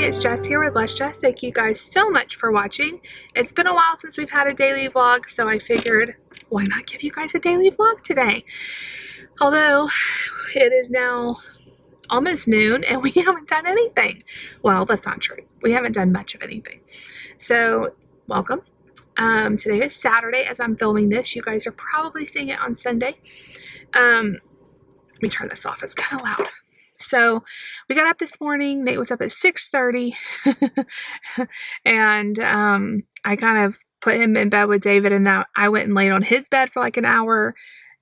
it's Jess here with Let's Jess. Thank you guys so much for watching. It's been a while since we've had a daily vlog, so I figured why not give you guys a daily vlog today. Although it is now almost noon and we haven't done anything. Well, that's not true. We haven't done much of anything. So welcome. Today is Saturday as I'm filming this. You guys are probably seeing it on Sunday. Let me turn this off. It's kind of loud. So we got up this morning. Nate was up at 6:30 and I kind of put him in bed with David, and that I went and laid on his bed for like an hour,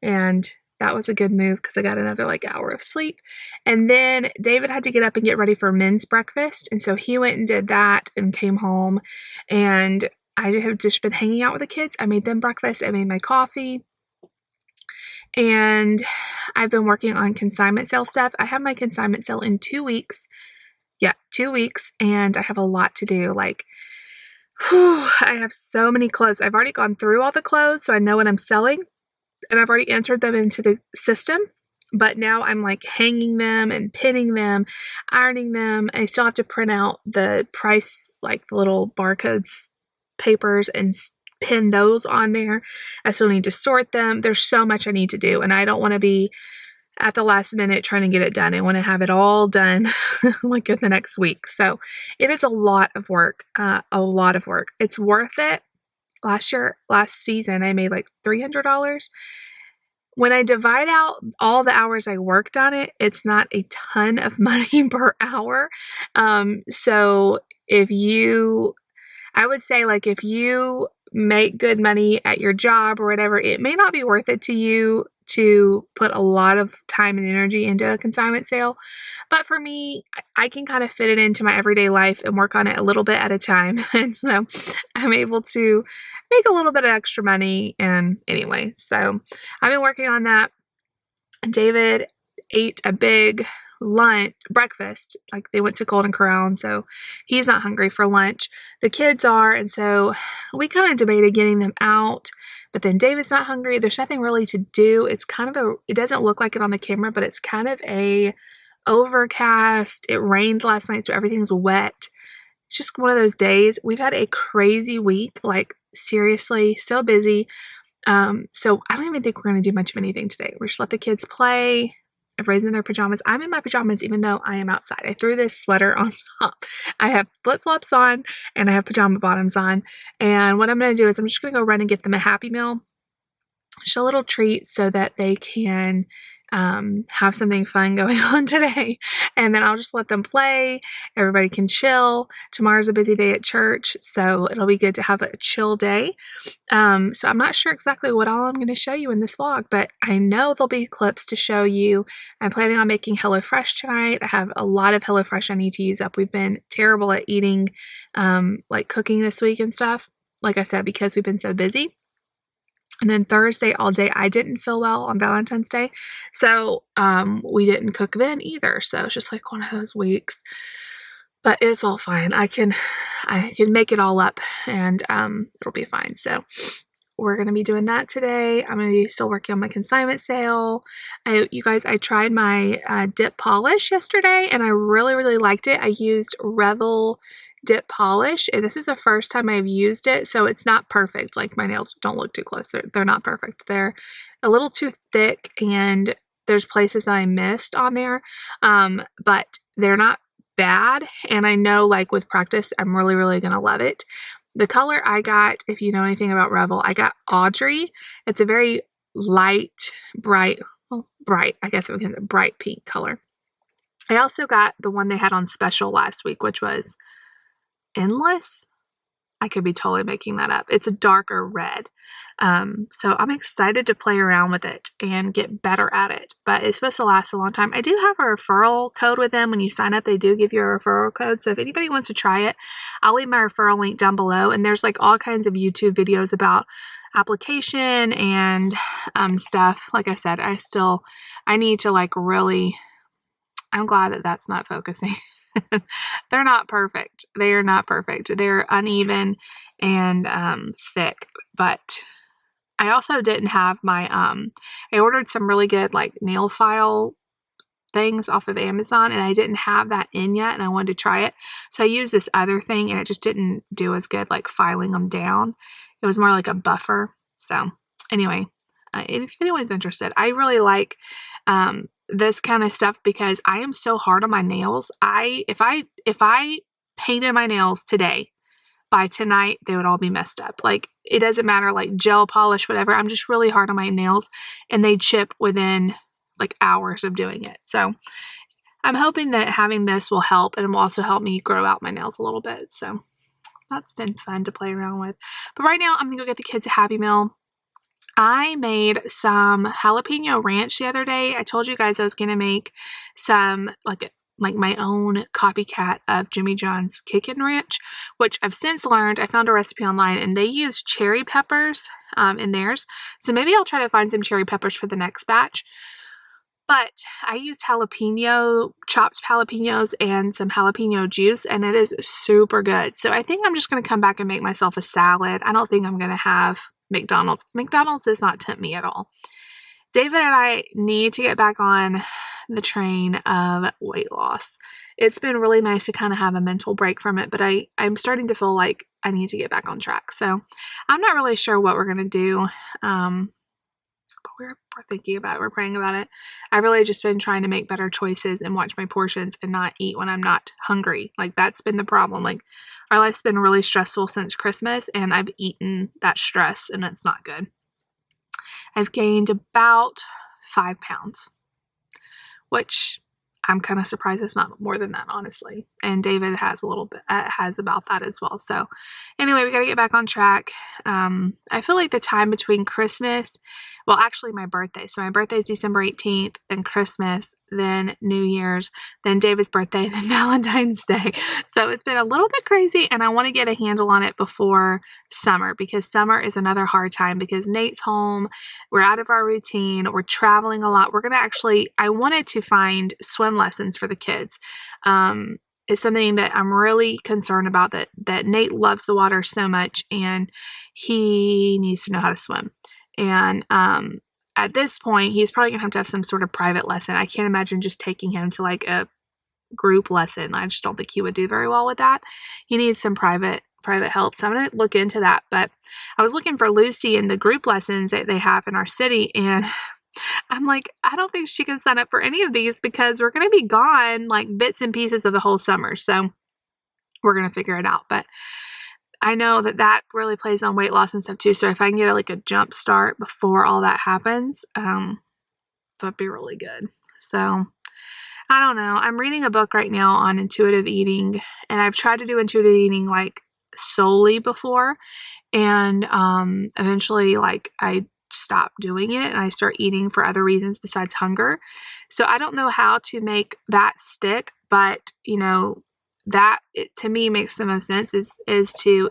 and that was a good move because I got another like hour of sleep. And then David had to get up and get ready for men's breakfast, and so he went and did that and came home, and I have just been hanging out with the kids. I made them breakfast. I made my coffee. And I've been working on consignment sale stuff. I have my consignment sale in 2 weeks. Yeah, 2 weeks. And I have a lot to do. Like, I have so many clothes. I've already gone through all the clothes, so I know what I'm selling. And I've already entered them into the system. But now I'm like hanging them and pinning them, ironing them. I still have to print out the price, like the little barcodes, papers, and pin those on there. I still need to sort them. There's so much I need to do, and I don't want to be at the last minute trying to get it done. I want to have it all done like in the next week. So it is a lot of work, It's worth it. Last season, I made like $300. When I divide out all the hours I worked on it, it's not a ton of money per hour. So I would say, like, if you make good money at your job or whatever, it may not be worth it to you to put a lot of time and energy into a consignment sale. But for me, I can kind of fit it into my everyday life and work on it a little bit at a time. And so I'm able to make a little bit of extra money. And anyway, so I've been working on that. David ate a big breakfast. Like, they went to Golden Corral, and so he's not hungry for lunch. The kids are, and so we kind of debated getting them out, but then David's not hungry. There's nothing really to do. It's kind of it doesn't look like it on the camera, but it's kind of a overcast. It rained last night, so everything's wet. It's just one of those days. We've had a crazy week, like seriously, so busy. So I don't even think we're going to do much of anything today. We're just let the kids play. Everybody's in their pajamas. I'm in my pajamas even though I am outside. I threw this sweater on top. I have flip-flops on and I have pajama bottoms on. And what I'm going to do is I'm just going to go run and get them a Happy Meal. Just a little treat so that they can have something fun going on today. And then I'll just let them play. Everybody can chill. Tomorrow's a busy day at church, so it'll be good to have a chill day. So I'm not sure exactly what all I'm going to show you in this vlog, but I know there'll be clips to show you. I'm planning on making HelloFresh tonight. I have a lot of HelloFresh I need to use up. We've been terrible at eating, like cooking this week and stuff, like I said, because we've been so busy. And then Thursday all day, I didn't feel well on Valentine's Day. So we didn't cook then either. So it's just like one of those weeks. But it's all fine. I can make it all up, and it'll be fine. So we're going to be doing that today. I'm going to be still working on my consignment sale. You guys, I tried my dip polish yesterday, and I really, really liked it. I used Revel dip polish, and this is the first time I've used it, so it's not perfect. Like, my nails, don't look too close, they're not perfect. They're a little too thick, and there's places that I missed on there, but they're not bad. And I know, like, with practice, I'm really, really gonna love it. The color I got, if you know anything about Revel, I got Audrey. It's a very light, bright, I guess it was a bright pink color. I also got the one they had on special last week, which was Endless. I could be totally making that up. It's a darker red. So I'm excited to play around with it and get better at it, but it's supposed to last a long time. I do have a referral code with them. When you sign up, they do give you a referral code. So if anybody wants to try it, I'll leave my referral link down below. And there's like all kinds of YouTube videos about application and stuff. Like I said, I need to like really, I'm glad that that's not focusing. They're not perfect. They are not perfect. They're uneven and thick. But I also didn't have my I ordered some really good like nail file things off of Amazon, and I didn't have that in yet, and I wanted to try it. So I used this other thing, and it just didn't do as good, like filing them down. It was more like a buffer. So anyway, if anyone's interested, I really like this kind of stuff because I am so hard on my nails. If I painted my nails today, by tonight they would all be messed up. Like, it doesn't matter, like gel polish, whatever. I'm just really hard on my nails, and they chip within like hours of doing it. So I'm hoping that having this will help, and it will also help me grow out my nails a little bit. So that's been fun to play around with. But right now I'm gonna go get the kids a Happy Meal. I made some jalapeno ranch the other day. I told you guys I was gonna make some like my own copycat of Jimmy John's Kickin' Ranch, which I've since learned. I found a recipe online, and they use cherry peppers in theirs. So maybe I'll try to find some cherry peppers for the next batch. But I used chopped jalapenos and some jalapeno juice, and it is super good. So I think I'm just going to come back and make myself a salad. I don't think I'm going to have McDonald's. McDonald's does not tempt me at all. David and I need to get back on the train of weight loss. It's been really nice to kind of have a mental break from it, but I'm starting to feel like I need to get back on track. So I'm not really sure what we're going to do. But we're thinking about it. We're praying about it. I've really just been trying to make better choices and watch my portions and not eat when I'm not hungry. Like, that's been the problem. Like, our life's been really stressful since Christmas, and I've eaten that stress, and it's not good. I've gained about 5 pounds, which I'm kind of surprised it's not more than that, honestly. And David has a little bit, has about that as well. So anyway, we got to get back on track. I feel like the time between Christmas, well, actually my birthday. So my birthday is December 18th, then Christmas, then New Year's, then David's birthday, then Valentine's Day. So it's been a little bit crazy, and I want to get a handle on it before summer, because summer is another hard time because Nate's home. We're out of our routine. We're traveling a lot. We're going to I wanted to find swim lessons for the kids. It's something that I'm really concerned about, that Nate loves the water so much, and he needs to know how to swim. And at this point, he's probably going to have some sort of private lesson. I can't imagine just taking him to like a group lesson. I just don't think he would do very well with that. He needs some private help. So I'm going to look into that. But I was looking for Lucy in the group lessons that they have in our city, and I'm like, I don't think she can sign up for any of these because we're going to be gone like bits and pieces of the whole summer. So we're going to figure it out. But I know that really plays on weight loss and stuff too. So if I can get like a jump start before all that happens, that'd be really good. So I don't know. I'm reading a book right now on intuitive eating, and I've tried to do intuitive eating like solely before, and eventually like I stopped doing it and I start eating for other reasons besides hunger. So I don't know how to make that stick, but you know, that to me makes the most sense is to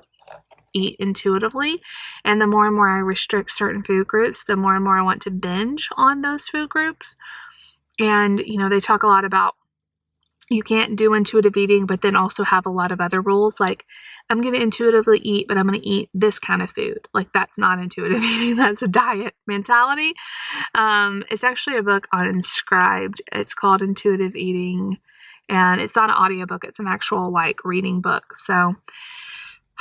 eat intuitively. And the more and more I restrict certain food groups, the more and more I want to binge on those food groups. And you know, they talk a lot about you can't do intuitive eating, but then also have a lot of other rules. Like, I'm going to intuitively eat, but I'm going to eat this kind of food. Like, that's not intuitive eating. That's a diet mentality. It's actually a book on Inscribed. It's called Intuitive Eating, and it's not an audiobook. It's an actual like reading book. So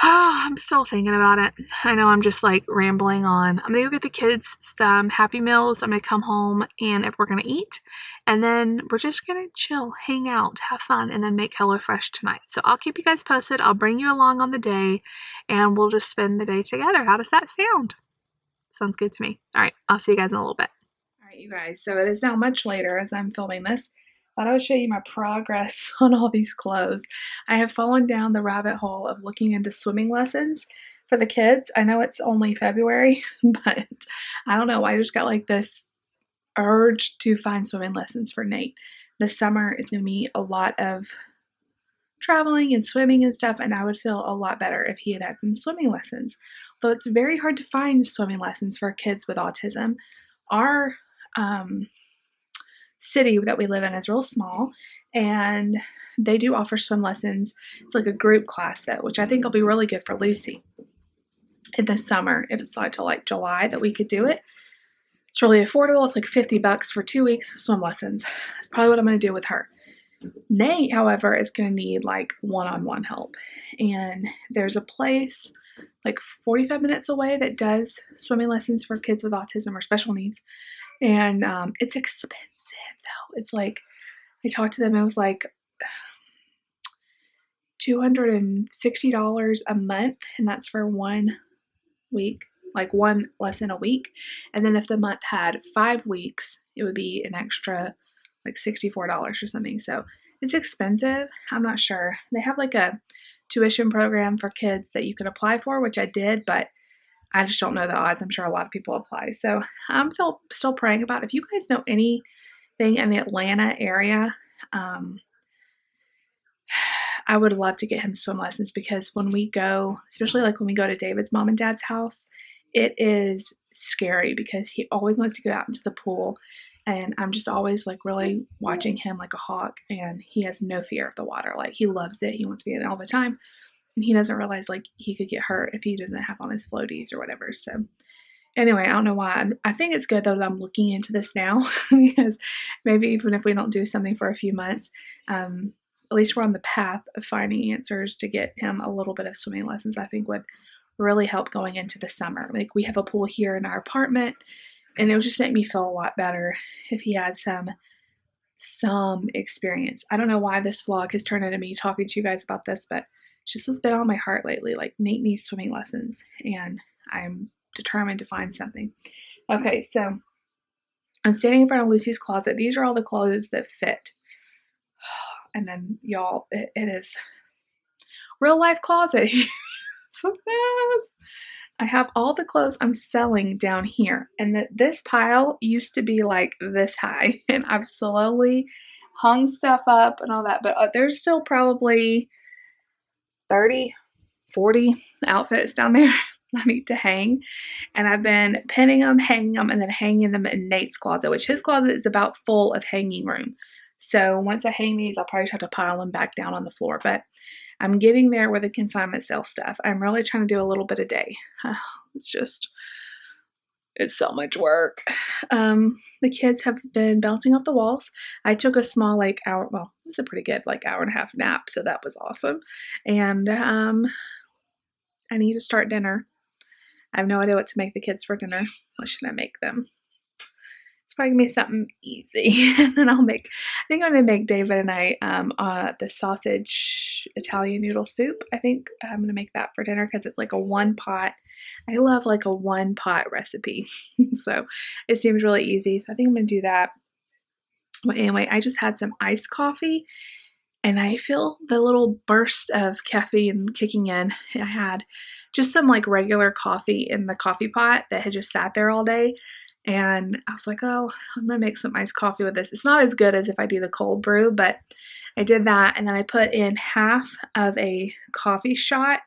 I'm still thinking about it. I know I'm just like rambling on. I'm going to go get the kids some Happy Meals. I'm going to come home and we're going to eat. And then we're just going to chill, hang out, have fun, and then make HelloFresh tonight. So I'll keep you guys posted. I'll bring you along on the day, and we'll just spend the day together. How does that sound? Sounds good to me. All right. I'll see you guys in a little bit. All right, you guys. So it is now much later as I'm filming this. Thought I would show you my progress on all these clothes. I have fallen down the rabbit hole of looking into swimming lessons for the kids. I know it's only February, but I don't know. I just got like this urge to find swimming lessons for Nate. This summer is going to be a lot of traveling and swimming and stuff, and I would feel a lot better if he had had some swimming lessons. Though it's very hard to find swimming lessons for kids with autism. Our city that we live in is real small, and they do offer swim lessons. It's like a group class though, which I think will be really good for Lucy in the summer. It's not till like July that we could do it. It's really affordable. It's like $50 for 2 weeks of swim lessons. That's probably what I'm going to do with her. Nate, however, is going to need like one-on-one help. And there's a place like 45 minutes away that does swimming lessons for kids with autism or special needs. And it's expensive though. It's like, I talked to them, it was like $260 a month, and that's for 1 week, like one lesson a week. And then if the month had 5 weeks, it would be an extra like $64 or something. So it's expensive. I'm not sure. They have like a tuition program for kids that you can apply for, which I did, but I just don't know the odds. I'm sure a lot of people apply. So I'm still praying about it. If you guys know anything in the Atlanta area, I would love to get him swim lessons, because when we go, especially like when we go to David's mom and dad's house, it is scary because he always wants to go out into the pool, and I'm just always like really watching him like a hawk, and he has no fear of the water. Like, he loves it. He wants to be in it all the time, and he doesn't realize like he could get hurt if he doesn't have on his floaties or whatever. So anyway, I don't know why. I think it's good though that I'm looking into this now because maybe even if we don't do something for a few months, at least we're on the path of finding answers to get him a little bit of swimming lessons. I think would really help going into the summer. Like, we have a pool here in our apartment, and it would just make me feel a lot better if he had some experience. I don't know why this vlog has turned into me talking to you guys about this, but it's just what's been on my heart lately. Like, Nate needs swimming lessons, and I'm determined to find something. Okay, so I'm standing in front of Lucy's closet. These are all the clothes that fit. And then, y'all, it is real life closet. I have all the clothes I'm selling down here, and this pile used to be like this high, and I've slowly hung stuff up and all that, but there's still probably 30, 40 outfits down there I need to hang, and I've been pinning them, hanging them, and then hanging them in Nate's closet, which his closet is about full of hanging room. So once I hang these, I'll probably have to pile them back down on the floor, but I'm getting there with the consignment sale stuff. I'm really trying to do a little bit a day. It's so much work. The kids have been bouncing off the walls. I took a small like hour, well, it was a pretty good like hour and a half nap, so that was awesome. And I need to start dinner. I have no idea what to make the kids for dinner. What should I make them? It's probably gonna be something easy. And then I think I'm gonna make David and I the sausage Italian noodle soup. I think I'm gonna make that for dinner because it's like a one pot. I love like a one pot recipe. So it seems really easy. So I think I'm gonna do that. But anyway, I just had some iced coffee, and I feel the little burst of caffeine kicking in. I had just some like regular coffee in the coffee pot that had just sat there all day. And I was like, oh, I'm going to make some iced coffee with this. It's not as good as if I do the cold brew, but I did that. And then I put in half of a coffee shot.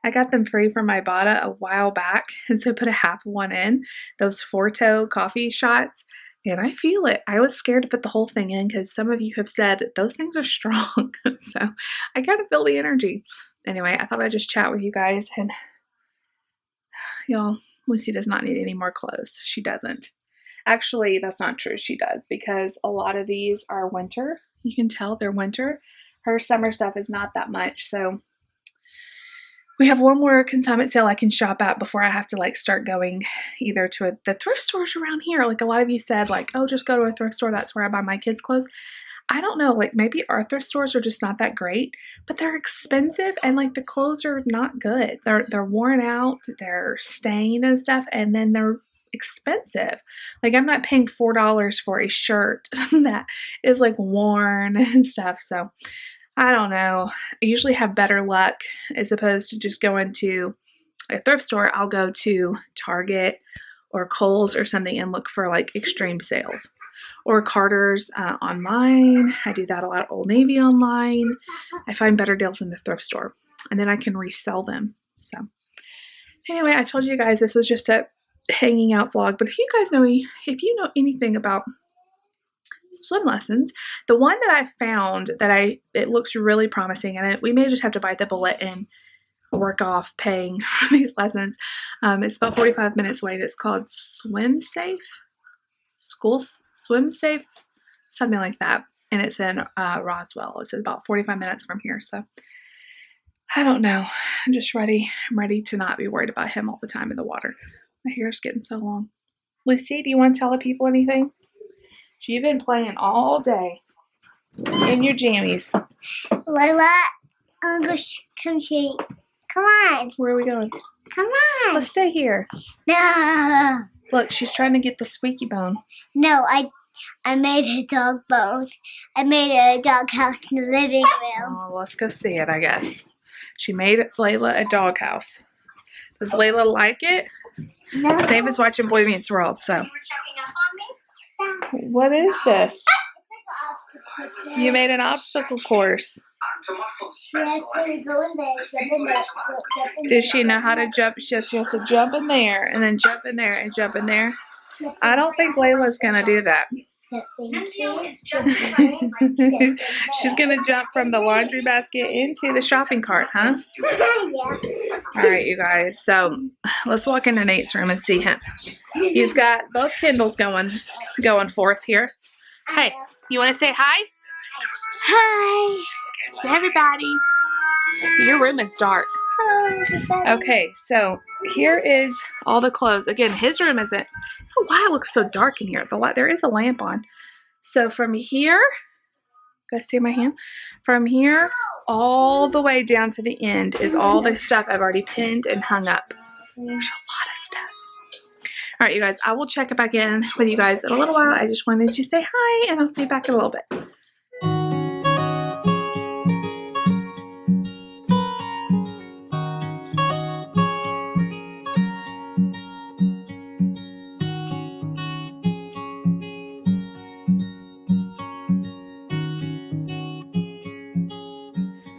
I got them free from Ibotta a while back. And so I put a half one in, those Forto coffee shots. And I feel it. I was scared to put the whole thing in because some of you have said those things are strong. So I got to feel the energy. Anyway, I thought I'd just chat with you guys. And y'all, Lucy does not need any more clothes. She doesn't. Actually, that's not true. She does, because a lot of these are winter. You can tell they're winter. Her summer stuff is not that much. So we have one more consignment sale I can shop at before I have to like start going either to the thrift stores around here. Like a lot of you said, like, oh, just go to a thrift store. That's where I buy my kids' clothes. I don't know, like maybe our thrift stores are just not that great, but they're expensive, and like the clothes are not good. They're worn out, they're stained and stuff, and then they're expensive. Like, I'm not paying $4 for a shirt that is like worn and stuff. So I don't know. I usually have better luck as opposed to just going to a thrift store. I'll go to Target or Kohl's or something and look for like extreme sales. Or Carter's online. I do that a lot. Old Navy online. I find better deals in the thrift store, and then I can resell them. So anyway, I told you guys this was just a hanging out vlog, but if you know anything about swim lessons, the one that I found that it looks really promising, and we may just have to bite the bullet and work off paying for these lessons. It's about 45 minutes away. It's called Swim Safe. School Swim Safe, something like that. And it's in Roswell. It's about 45 minutes from here. So I don't know. I'm just ready. I'm ready to not be worried about him all the time in the water. My hair's getting so long. Lucy, do you want to tell the people anything? You've been playing all day in your jammies. Layla, come see. Come on. Where are we going? Come on. Let's stay here. No. Look, she's trying to get the squeaky bone. No, I made a dog bone. I made a dog house in the living room. Oh, let's go see it, I guess. She made Layla a dog house. Does Layla like it? No. David's watching Boy Meets World, so. What is this? You made an obstacle course. Yes, we go in there, jump in there, jump in Does she know how to jump? She's supposed to jump in there, and then jump in there, and jump in there. I don't think Layla's going to do that. She's going to jump from the laundry basket into the shopping cart, huh? Yeah. All right, you guys. So let's walk into Nate's room and see him. He's got both Kindles going forth here. Hey, you want to say hi? Hi. Everybody. Your room is dark. Okay, so here is all the clothes. Again, his room isn't. Oh, why it looks so dark in here? There is a lamp on. So from here, guys see my hand? From here all the way down to the end is all the stuff I've already pinned and hung up. There's a lot of stuff. All right, you guys, I will check back in with you guys in a little while. I just wanted to say hi, and I'll see you back in a little bit.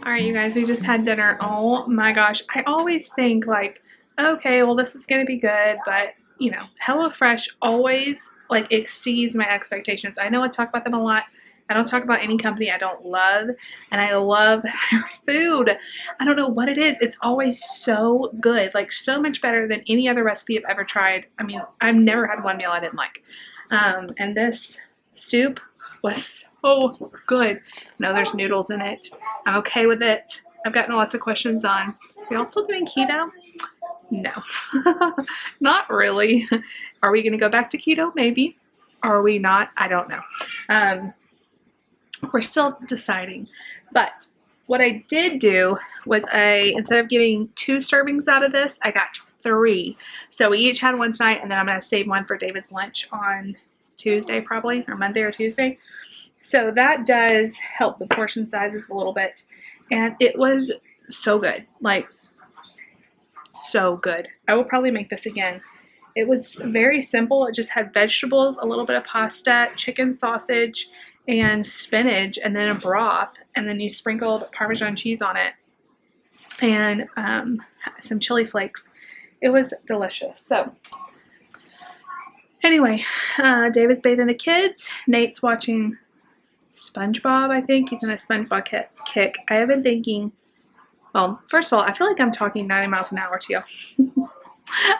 Alright, you guys, we just had dinner. Oh my gosh. I always think like, okay, well this is going to be good, but you know, HelloFresh always like exceeds my expectations. I know I talk about them a lot. I don't talk about any company I don't love, and I love their food. I don't know what it is. It's always so good, like so much better than any other recipe I've ever tried. I mean, I've never had one meal I didn't like. And this soup was so good. No, there's noodles in it. I'm okay with it. I've gotten lots of questions on, are we also doing keto? No, not really. Are we going to go back to keto? Maybe. Are we not? I don't know. We're still deciding. But what I did do was instead of giving 2 servings out of this, I got 3. So we each had one tonight, and then I'm going to save one for David's lunch on Tuesday probably, or Monday or Tuesday. So that does help the portion sizes a little bit. And it was so good. Like, so good. I will probably make this again. It was very simple. It just had vegetables, a little bit of pasta, chicken sausage, and spinach, and then a broth. And then you sprinkled Parmesan cheese on it. And some chili flakes. It was delicious. So anyway, David's bathing the kids. Nate's watching SpongeBob, I think. He's in a SpongeBob kick. I have been thinking, well, first of all, I feel like I'm talking 90 miles an hour to you.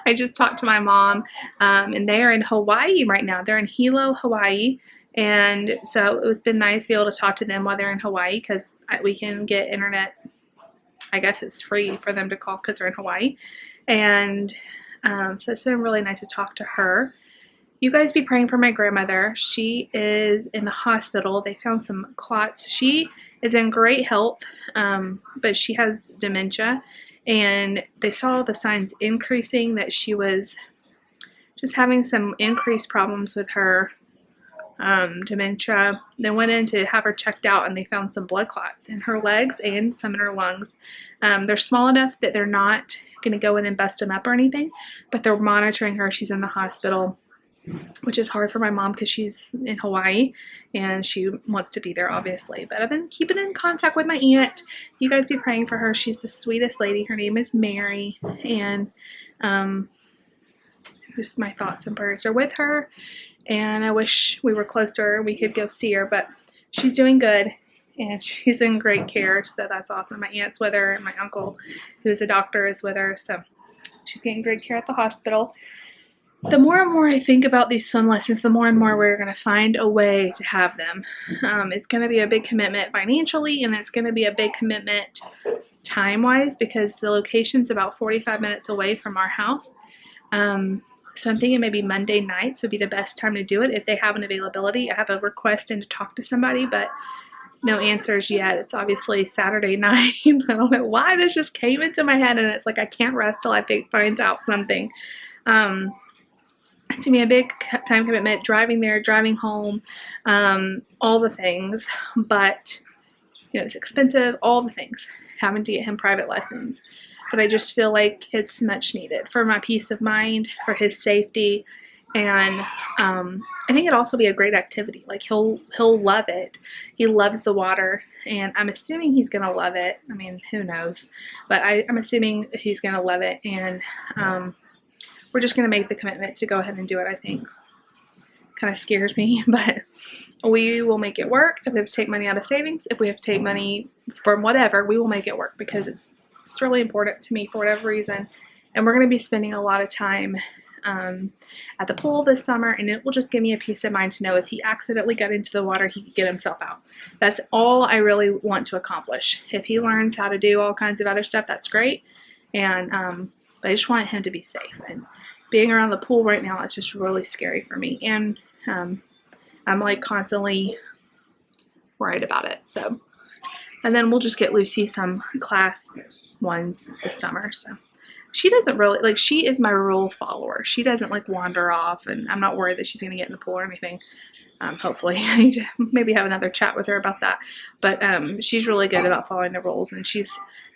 I just talked to my mom, and they are in Hawaii right now. They're in Hilo, Hawaii. And so it's been nice to be able to talk to them while they're in Hawaii, because we can get internet. I guess it's free for them to call because they're in Hawaii. And so it's been really nice to talk to her. You guys be praying for my grandmother. She is in the hospital. They found some clots. She is in great health, but she has dementia. And they saw the signs increasing, that she was just having some increased problems with her dementia. They went in to have her checked out, and they found some blood clots in her legs and some in her lungs. They're small enough that they're not going to go in and bust them up or anything, but they're monitoring her. She's in the hospital, which is hard for my mom because she's in Hawaii and she wants to be there, obviously. But I've been keeping in contact with my aunt. You guys be praying for her. She's the sweetest lady. Her name is Mary, and just my thoughts and prayers are with her. And I wish we were closer. We could go see her, but she's doing good and she's in great care. So that's awesome. My aunt's with her, and my uncle, who's a doctor, is with her. So she's getting great care at the hospital. The more and more I think about these swim lessons, the more and more we're going to find a way to have them. It's going to be a big commitment financially, and it's going to be a big commitment time-wise because the location's about 45 minutes away from our house. So I'm thinking maybe Monday nights would be the best time to do it if they have an availability. I have a request in to talk to somebody, but no answers yet. It's obviously Saturday night. I don't know why this just came into my head, and it's like I can't rest till I find out something. It's gonna be a big time commitment, driving there, driving home, all the things, but you know, it's expensive, all the things, having to get him private lessons. But I just feel like it's much needed for my peace of mind, for his safety, and I think it'd also be a great activity. Like he'll love it. He loves the water, and I'm assuming he's gonna love it. I mean, who knows? But I'm assuming he's gonna love it, and we're just going to make the commitment to go ahead and do it, I think. Kind of scares me, but we will make it work. If we have to take money out of savings, if we have to take money from whatever, we will make it work because it's really important to me for whatever reason. And we're going to be spending a lot of time at the pool this summer, and it will just give me a peace of mind to know if he accidentally got into the water, he could get himself out. That's all I really want to accomplish. If he learns how to do all kinds of other stuff, that's great. And but I just want him to be safe. And being around the pool right now is just really scary for me. And I'm like constantly worried about it. So, and then we'll just get Lucy some class ones this summer. So she doesn't really, like, she is my rule follower. She doesn't like wander off, and I'm not worried that she's going to get in the pool or anything. Hopefully I need to maybe have another chat with her about that. But she's really good about following the rules, and she's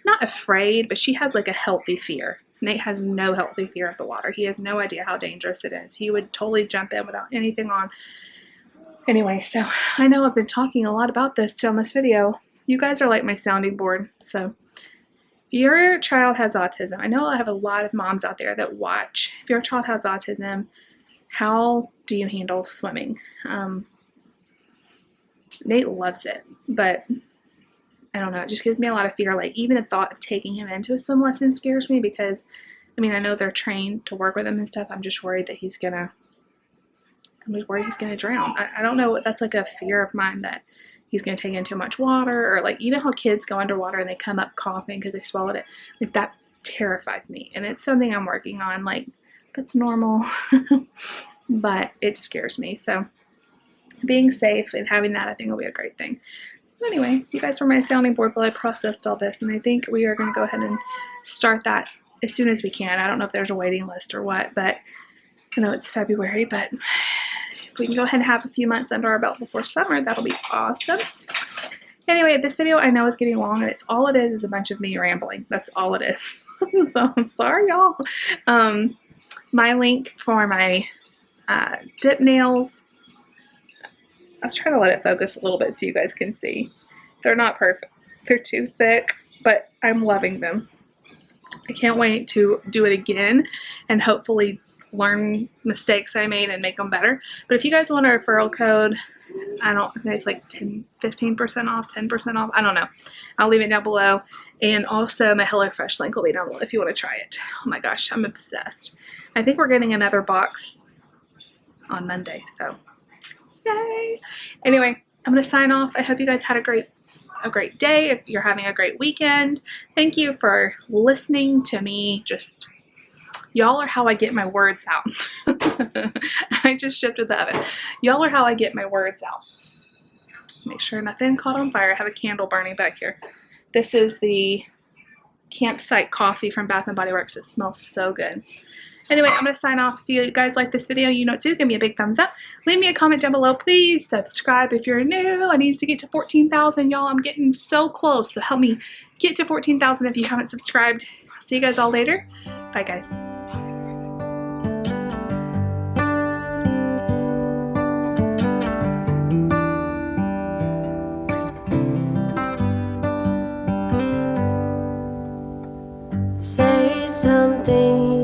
not afraid, but she has like a healthy fear. Nate has no healthy fear of the water. He has no idea how dangerous it is. He would totally jump in without anything on. Anyway, so I know I've been talking a lot about this on this video. You guys are like my sounding board. So if your child has autism, I know I have a lot of moms out there that watch. If your child has autism, how do you handle swimming? Nate loves it, but I don't know, it just gives me a lot of fear. Like, even the thought of taking him into a swim lesson scares me because, I mean, I know they're trained to work with him and stuff. I'm just worried that he's gonna drown. I don't know, that's like a fear of mine, that he's gonna take in too much water, or like, you know how kids go underwater and they come up coughing because they swallowed it? Like, that terrifies me, and it's something I'm working on. Like, that's normal, but it scares me. So being safe and having that, I think, will be a great thing. So anyway, you guys were my sounding board while I processed all this, and I think we are going to go ahead and start that as soon as we can. I don't know if there's a waiting list or what, but I know it's February, but if we can go ahead and have a few months under our belt before summer, that'll be awesome. Anyway, this video I know is getting long, and it's all it is a bunch of me rambling. That's all it is. So I'm sorry, y'all. My link for my dip nails, I'll try to let it focus a little bit so you guys can see. They're not perfect. They're too thick, but I'm loving them. I can't wait to do it again and hopefully learn mistakes I made and make them better. But if you guys want a referral code, I don't think it's like 15% off, 10% off. I don't know. I'll leave it down below. And also my HelloFresh link will be down below if you want to try it. Oh my gosh, I'm obsessed. I think we're getting another box on Monday, so yay. Anyway, I'm going to sign off. I hope you guys had a great day. If you're having a great weekend, thank you for listening to me. Just, y'all are how I get my words out. I just shifted the oven. Y'all are how I get my words out. Make sure nothing caught on fire. I have a candle burning back here. This is the campsite coffee from Bath & Body Works. It smells so good. Anyway, I'm going to sign off. If you guys like this video, you know what to do. Give me a big thumbs up. Leave me a comment down below. Please subscribe if you're new. I need to get to 14,000, y'all. I'm getting so close. So help me get to 14,000 if you haven't subscribed. See you guys all later. Bye, guys. Say something